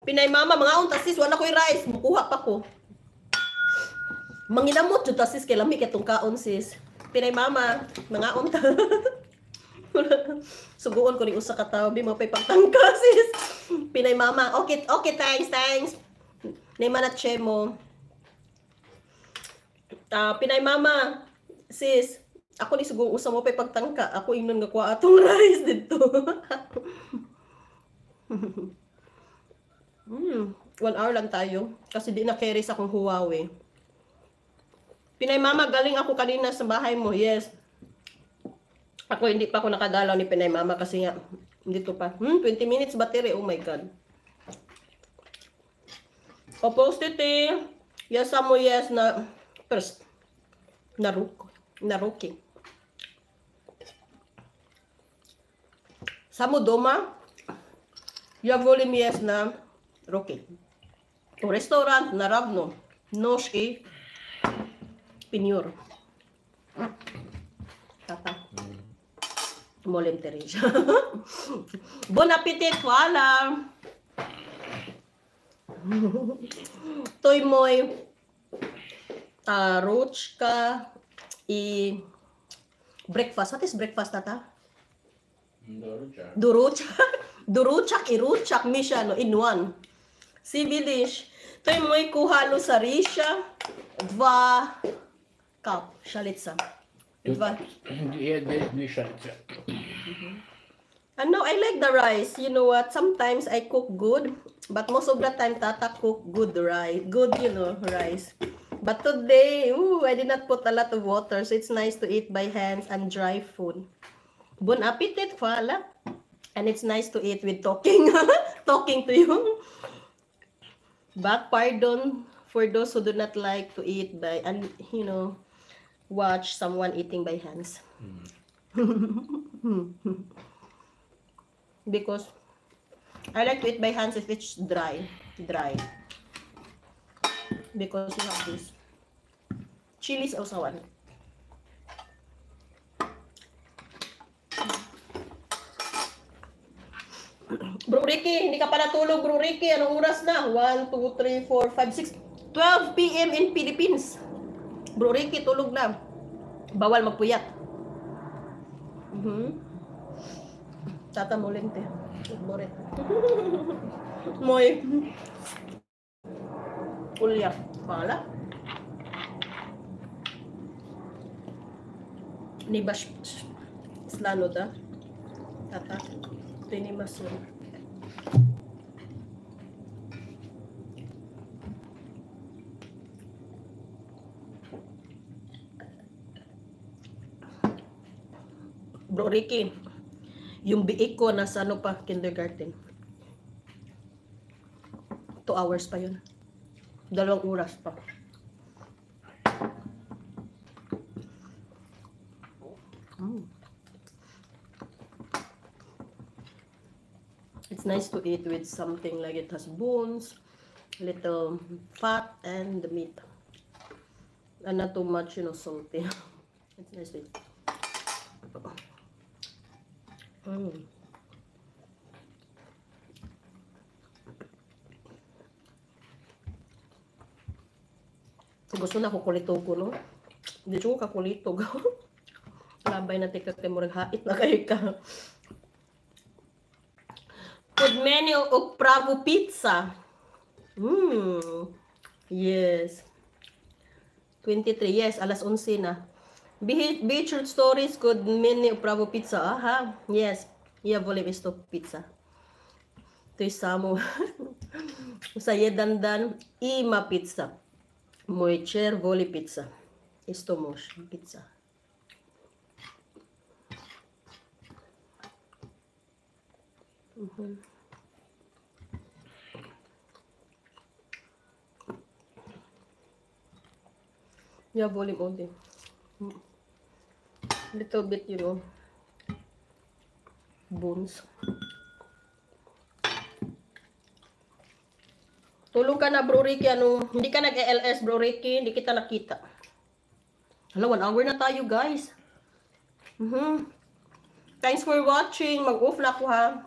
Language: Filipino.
Pinay mama, mga unta sis, wala ko'y rice. Mukuha pa ko. Manginamot jud ta sis, kay lami katong kaon sis. Pinay mama, mga unta. Suguon ko ni usa ka tawo, bi mo pay pagtangka sis. Pinay mama, okay, okay, thanks. Ni manatche mo. Pinay mama, sis, ako ni suguon usa mo pay pagtangka. Ako ingnon nga kuha atong rice dito. 1 hour lang tayo kasi di na carry sa akong Huawei. Pinay mama, galing ako kanina sa bahay mo. Yes. Ako hindi pa ako nakadalaw ni Pinay mama kasi nga dito pa. 20 minutes battery. Oh my god. Opposite. Yes mo yes na first. Naruki. Samo doma. Ya volim yes na Rocky. Restaurant na Ravno. Noshki. Pinyor. Tata. Molem Teresa. Bon appetit, wala. Toy moy. Ruchka. Breakfast. What is breakfast, tata? Duruchak, iruchak, misha, no, in one. Civilish. To'y mo'y kuhalo sa risha. 2 cup. Shalitsa. 2. I like the rice. You know what? Sometimes I cook good. But most of the time, Tata cook good rice. Good, rice. But today, I did not put a lot of water. So it's nice to eat by hands and dry food. Bon appetit, Fala. And it's nice to eat with talking. Talking to you. Back pardon for those who do not like to eat by, and watch someone eating by hands. Because I like to eat by hands if it's dry. Because you have this. Chilies also one. Bro Ricky, hindi ka pa natulog, Bro Ricky. Anong oras na? 1, 2, 3, 4, 5, 6, 12 p.m. in Philippines. Bro Ricky, tulog na. Bawal magpuyat. Tata mo lente. Boret. Moy. Ulya. Pala. Ni bash slano da. Tata. Ini masuk. Bro Ricky, yung biik ko nasa kindergarten. 2 hours pa yun. 2 oras pa. It's nice to eat with something like it has bones, little fat, and the meat. And not too much, salty. It's nice to eat. Gusto na ko kulitog ko, no? Hindi ko kakulitog. Labay na tika kay murag hait na kayo ka. Food menu of Bravo Pizza. Yes. 23. Yes, alas 11 na. Beach Stories, good menu of Bravo Pizza. Aha. Yes. Yeah, volim isto pizza. Ito'y samo. Sa Yedandan, Ima Pizza. Moicher, voli pizza. Isto mosh pizza. Yeah, volume only. Little bit, bones. Tulong ka na, Bro Ricky. Hindi ka nag-LS, Bro Ricky. Hindi kita nakita. Hala, 1 hour na tayo, guys. Thanks for watching. Mag-off na ako, ha.